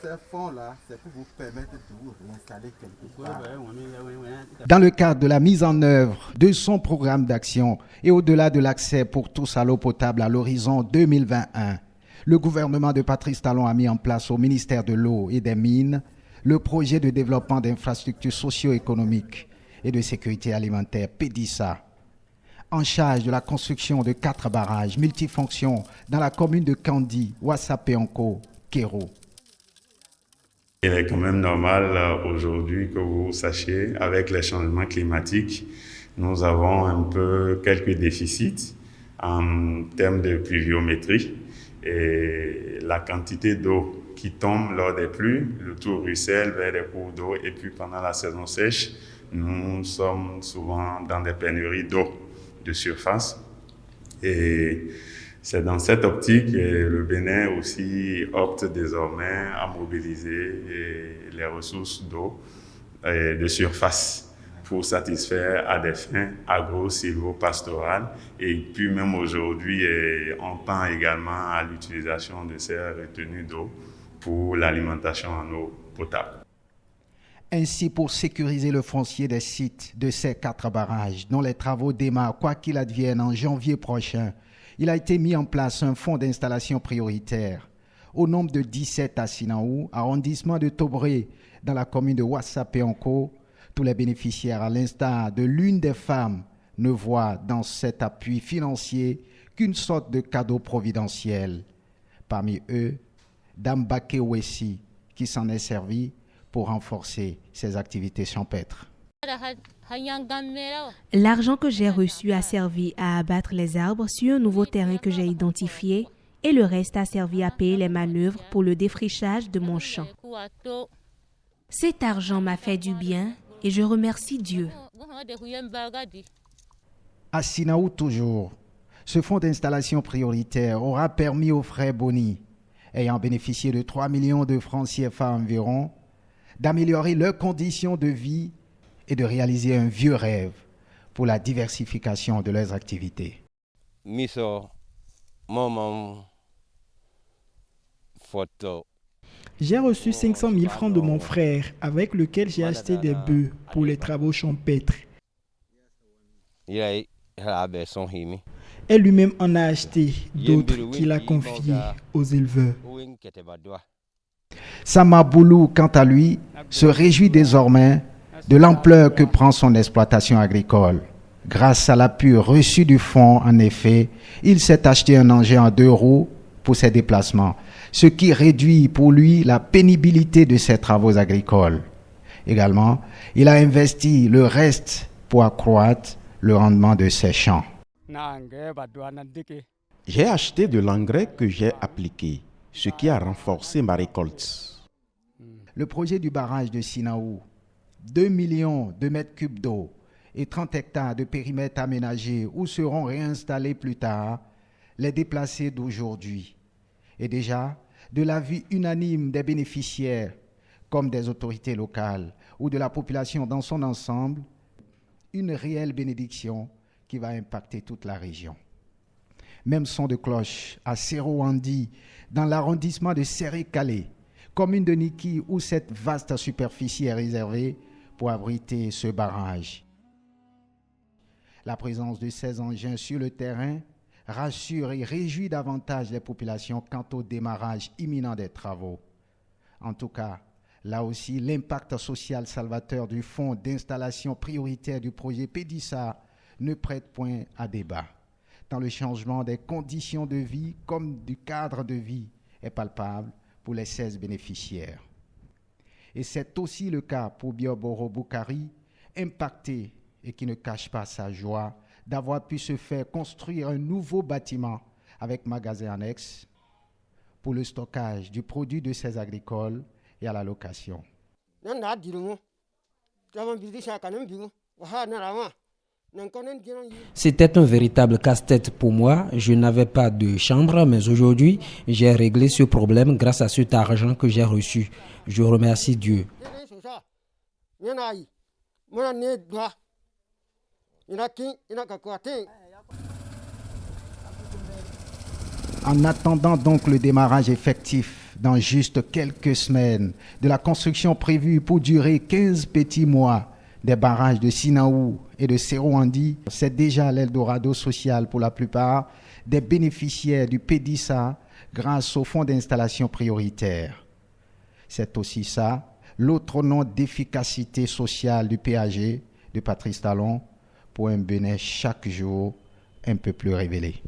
ces fonds-là, c'est pour vous permettre de vous réinstaller quelque part. Dans le cadre de la mise en œuvre de son programme d'action et au-delà de l'accès pour tous à l'eau potable à l'horizon 2021, le gouvernement de Patrice Talon a mis en place au ministère de l'eau et des mines le projet de développement d'infrastructures socio-économiques et de sécurité alimentaire PEDISA, en charge de la construction de 4 barrages multifonctions dans la commune de Kandi, Wassapeonko, Kéro. Il est quand même normal aujourd'hui que vous sachiez, avec les changements climatiques, nous avons un peu quelques déficits en termes de pluviométrie et la quantité d'eau qui tombe lors des pluies, le tout ruisselle vers les cours d'eau et puis pendant la saison sèche, nous sommes souvent dans des pénuries d'eau de surface et c'est dans cette optique que le Bénin aussi opte désormais à mobiliser les ressources d'eau de surface pour satisfaire à des fins agro-silvo-pastorales. Et puis même aujourd'hui, on tend également à l'utilisation de ces retenues d'eau pour l'alimentation en eau potable. Ainsi, pour sécuriser le foncier des sites de ces 4 barrages, dont les travaux démarrent quoi qu'il advienne en janvier prochain, il a été mis en place un fonds d'installation prioritaire au nombre de 17 à Sinaou, arrondissement de Tobré, dans la commune de Wassapeonko. Tous les bénéficiaires, à l'instar de l'une des femmes, ne voient dans cet appui financier qu'une sorte de cadeau providentiel. Parmi eux, Dame Baké Wessi, qui s'en est servi pour renforcer ses activités champêtres. L'argent que j'ai reçu a servi à abattre les arbres sur un nouveau terrain que j'ai identifié et le reste a servi à payer les manœuvres pour le défrichage de mon champ. Cet argent m'a fait du bien et je remercie Dieu. À Sinaou toujours, ce fonds d'installation prioritaire aura permis aux frères Boni, ayant bénéficié de 3 millions de francs CFA environ, d'améliorer leurs conditions de vie et de réaliser un vieux rêve pour la diversification de leurs activités. J'ai reçu 500 000 francs de mon frère, avec lequel j'ai acheté des bœufs pour les travaux champêtres. Et lui-même en a acheté d'autres qu'il a confiés aux éleveurs. Samaboulou, quant à lui, se réjouit désormais de l'ampleur que prend son exploitation agricole. Grâce à l'appui reçu du fonds, en effet, il s'est acheté un engin en 2 roues pour ses déplacements, ce qui réduit pour lui la pénibilité de ses travaux agricoles. Également, il a investi le reste pour accroître le rendement de ses champs. J'ai acheté de l'engrais que j'ai appliqué, ce qui a renforcé ma récolte. Le projet du barrage de Sinaou, 2 millions de mètres cubes d'eau et 30 hectares de périmètre aménagé où seront réinstallés plus tard les déplacés d'aujourd'hui. Et déjà, de l'avis unanime des bénéficiaires, comme des autorités locales ou de la population dans son ensemble, une réelle bénédiction qui va impacter toute la région. Même son de cloche à Serowandi, dans l'arrondissement de Séré-Calais, commune de Niki, où cette vaste superficie est réservée pour abriter ce barrage. La présence de ces engins sur le terrain rassure et réjouit davantage les populations quant au démarrage imminent des travaux. En tout cas, là aussi, l'impact social salvateur du fonds d'installation prioritaire du projet PEDISA ne prête point à débat. Dans le changement des conditions de vie comme du cadre de vie est palpable pour les 16 bénéficiaires. Et c'est aussi le cas pour Bioboro Boukari, impacté et qui ne cache pas sa joie d'avoir pu se faire construire un nouveau bâtiment avec magasin annexe pour le stockage du produit de ses agricoles et à la location. C'était un véritable casse-tête pour moi. Je n'avais pas de chambre, mais aujourd'hui, j'ai réglé ce problème grâce à cet argent que j'ai reçu. Je remercie Dieu. En attendant donc le démarrage effectif dans juste quelques semaines de la construction prévue pour durer 15 petits mois des barrages de Sinaou et de Serouandi, c'est déjà l'Eldorado social pour la plupart des bénéficiaires du PDISA grâce au fonds d'installation prioritaire. C'est aussi ça, l'autre nom d'efficacité sociale du PAG de Patrice Talon pour un Bénin chaque jour un peu plus révélé.